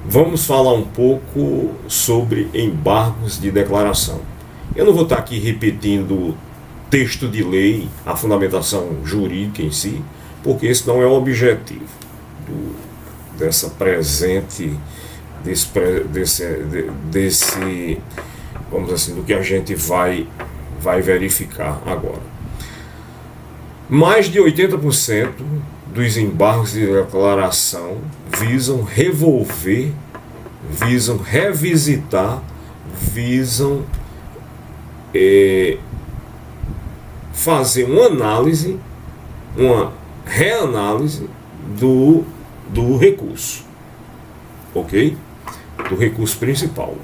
Vamos falar um pouco sobre embargos de declaração. Eu não vou estar aqui repetindo o texto de lei, a fundamentação jurídica em si, porque esse não é o objetivo desse, vamos assim, do que a gente vai verificar agora. Mais de 80% dos embargos de declaração visam revolver, visam revisitar, visam fazer uma análise, uma reanálise do recurso, ok? Do recurso principal,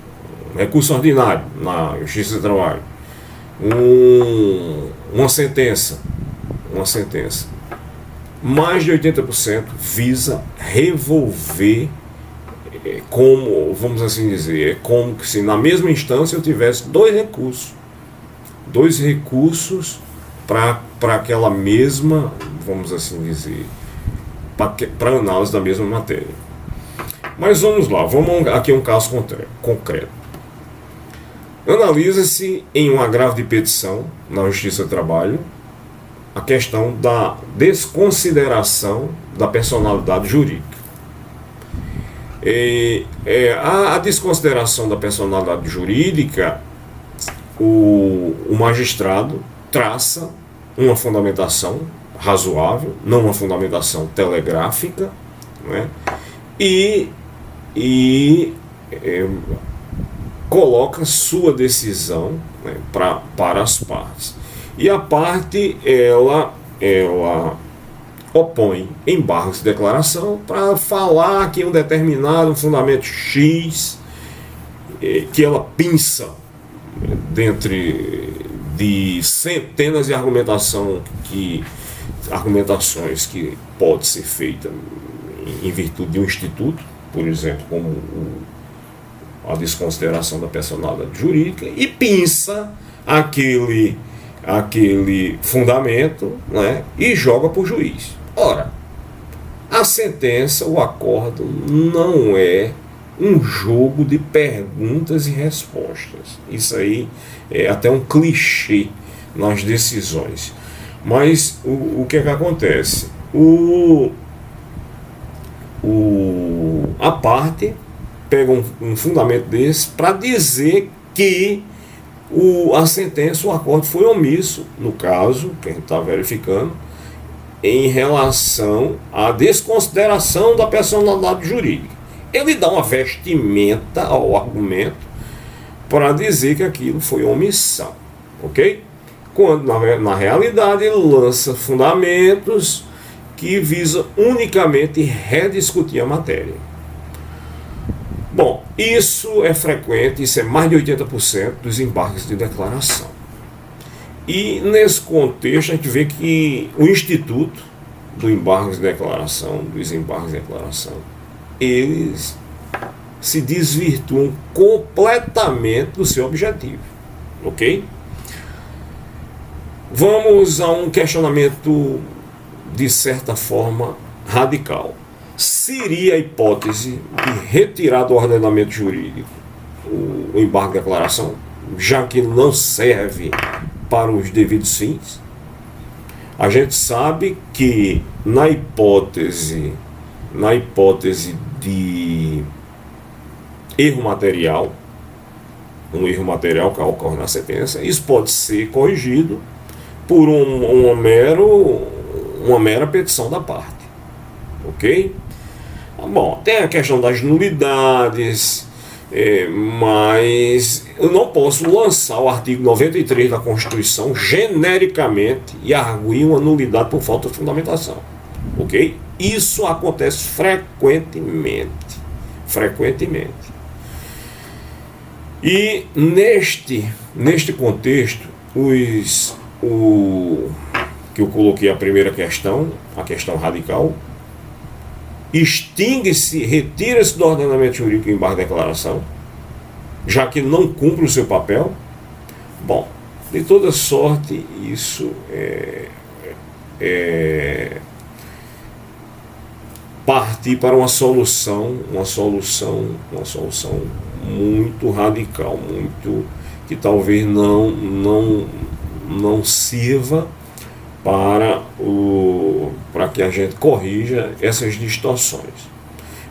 recurso ordinário na Justiça do Trabalho, uma sentença. Mais de 80% visa revolver, como, vamos assim dizer, é como se na mesma instância eu tivesse dois recursos para aquela mesma, vamos assim dizer, para análise da mesma matéria. Mas vamos lá, vamos aqui um caso concreto. Analisa-se em um agravo de petição na Justiça do Trabalho a questão da desconsideração da personalidade jurídica. A desconsideração da personalidade jurídica, o magistrado traça uma fundamentação razoável, não uma fundamentação telegráfica, né? e coloca sua decisão, né, para as partes. E a parte, ela opõe embargos de declaração para falar que um determinado fundamento X, que ela pinça dentre de centenas de argumentações que pode ser feita em virtude de um instituto, por exemplo, como a desconsideração da personalidade jurídica, e pinça aquele fundamento, né, e joga para o juiz. Ora, a sentença, o acórdão, não é um jogo de perguntas e respostas. Isso aí é até um clichê nas decisões. Mas o que é que acontece? A parte pega um fundamento desse para dizer que a sentença, o acordo foi omisso, no caso, que a gente está verificando, em relação à desconsideração da personalidade jurídica. Ele dá uma vestimenta ao argumento para dizer que aquilo foi omissão, ok? Quando, na realidade, ele lança fundamentos que visam unicamente rediscutir a matéria. Bom, isso é frequente, isso é mais de 80% dos embargos de declaração. E nesse contexto a gente vê que o Instituto do Embargos de Declaração, dos embargos de declaração, eles se desvirtuam completamente do seu objetivo, ok? Vamos a um questionamento de certa forma radical. Seria a hipótese de retirar do ordenamento jurídico o embargo de declaração, já que não serve para os devidos fins? A gente sabe que na hipótese de erro material, um erro material que ocorre na sentença, isso pode ser corrigido por uma mera petição da parte, ok? Bom, tem a questão das nulidades, mas eu não posso lançar o artigo 93 da Constituição genericamente e arguir uma nulidade por falta de fundamentação, ok? Isso acontece frequentemente. E neste contexto, que eu coloquei a primeira questão, a questão radical, extingue-se, retira-se do ordenamento jurídico o embargo de declaração, já que não cumpre o seu papel. Bom, de toda sorte, isso partir para uma solução muito radical, muito que talvez não sirva para que a gente corrija essas distorções.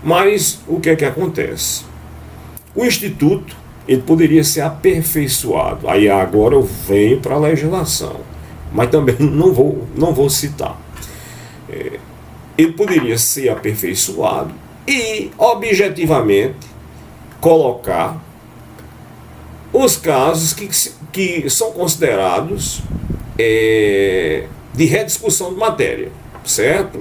Mas o que é que acontece? O Instituto ele poderia ser aperfeiçoado. Aí agora eu venho para a legislação, mas também não vou citar. Ele poderia ser aperfeiçoado e objetivamente colocar os casos que são considerados de rediscussão de matéria, certo?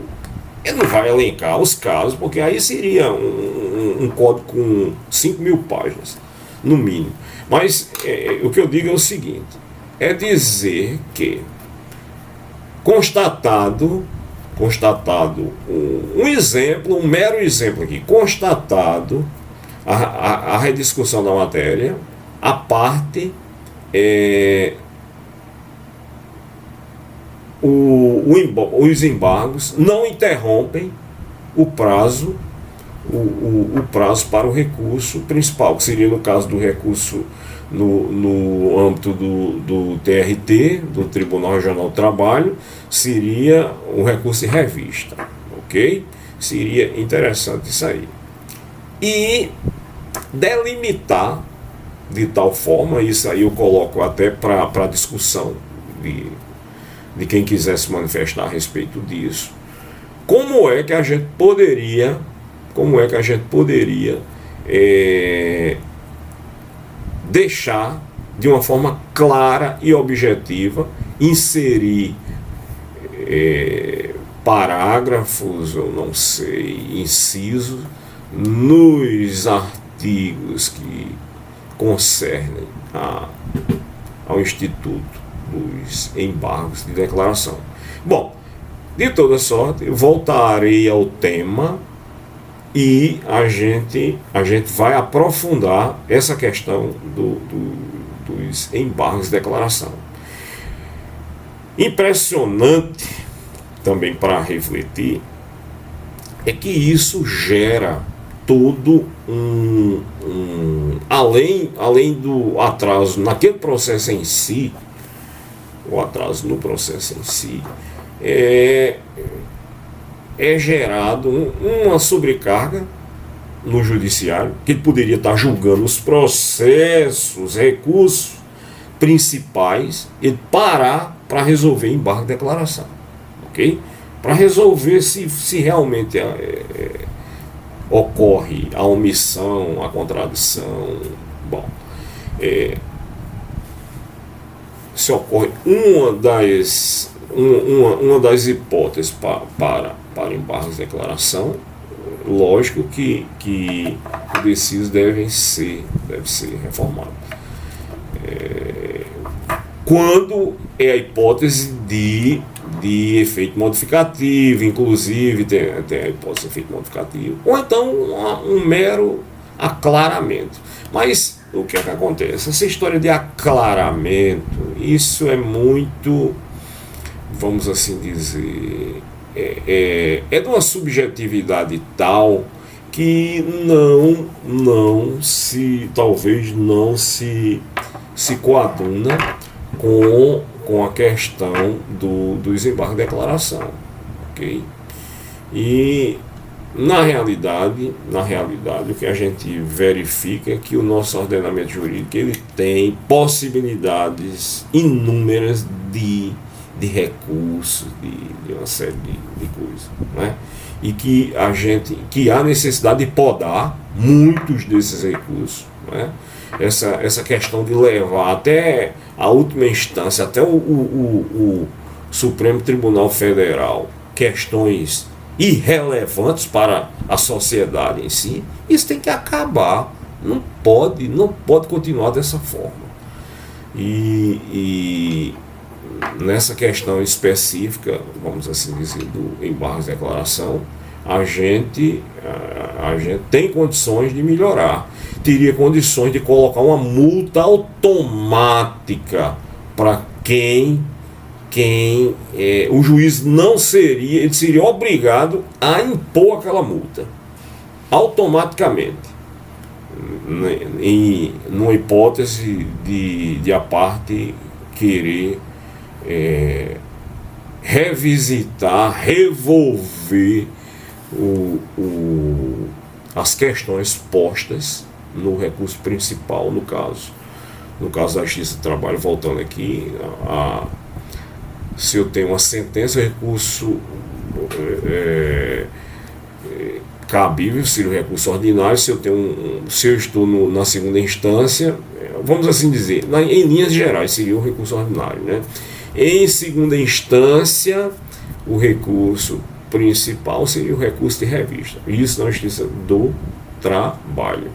Ele não vai elencar os casos, porque aí seria um código com 5.000 páginas, no mínimo. Mas o que eu digo é o seguinte, é dizer que constatado um mero exemplo aqui, constatado a rediscussão da matéria, a parte os embargos não interrompem o prazo para o recurso principal, que seria no caso do recurso no âmbito do TRT, do Tribunal Regional do Trabalho, seria um recurso de revista, ok? Seria interessante isso aí. E delimitar de tal forma, isso aí eu coloco até para discussão de quem quiser se manifestar a respeito disso, como é que a gente poderia deixar de uma forma clara e objetiva, inserir parágrafos, ou não sei, incisos, nos artigos que concernem ao Instituto dos embargos de declaração. Bom, de toda sorte, eu voltarei ao tema e a gente vai aprofundar essa questão dos embargos de declaração. Impressionante também para refletir é que isso gera todo além do atraso naquele processo em si, o atraso no processo em si, é gerado uma sobrecarga no judiciário, que ele poderia estar julgando os processos, recursos principais, ele parar para resolver embargo de declaração, ok? Para resolver se realmente ocorre a omissão, a contradição, bom, se ocorre uma das hipóteses para embargos de declaração, lógico que o deciso deve ser reformado. Quando é a hipótese de efeito modificativo, inclusive tem a hipótese de efeito modificativo, ou então um mero aclaramento. Mas o que é que acontece? Essa história de aclaramento, isso é muito, vamos assim dizer, de uma subjetividade tal que talvez não se coaduna com a questão dos embargos de declaração, ok? E na realidade o que a gente verifica é que o nosso ordenamento jurídico ele tem possibilidades inúmeras de recursos, de uma série de coisas, né? E que há necessidade de podar muitos desses recursos, né? Essa questão de levar até a última instância, até o Supremo Tribunal Federal, questões irrelevantes para a sociedade em si, isso tem que acabar. Não pode continuar dessa forma. E nessa questão específica, vamos assim dizer, do embargo de declaração, a gente tem condições de melhorar. Teria condições de colocar uma multa automática para quem o juiz não seria, ele seria obrigado a impor aquela multa automaticamente, numa hipótese de a parte querer revisitar, revolver as questões postas no recurso principal, no caso da Justiça do Trabalho. Voltando aqui, se eu tenho uma sentença, o recurso cabível seria o recurso ordinário. Se eu estou na segunda instância, vamos assim dizer, em linhas gerais seria o recurso ordinário, né? Em segunda instância, o recurso principal seria o recurso de revista, isso na Justiça do Trabalho,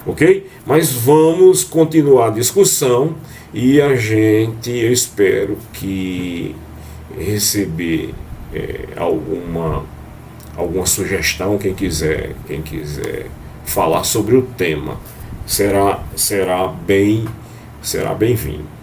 ok? Mas vamos continuar a discussão e eu espero que receber alguma sugestão. Quem quiser falar sobre o tema será bem-vindo.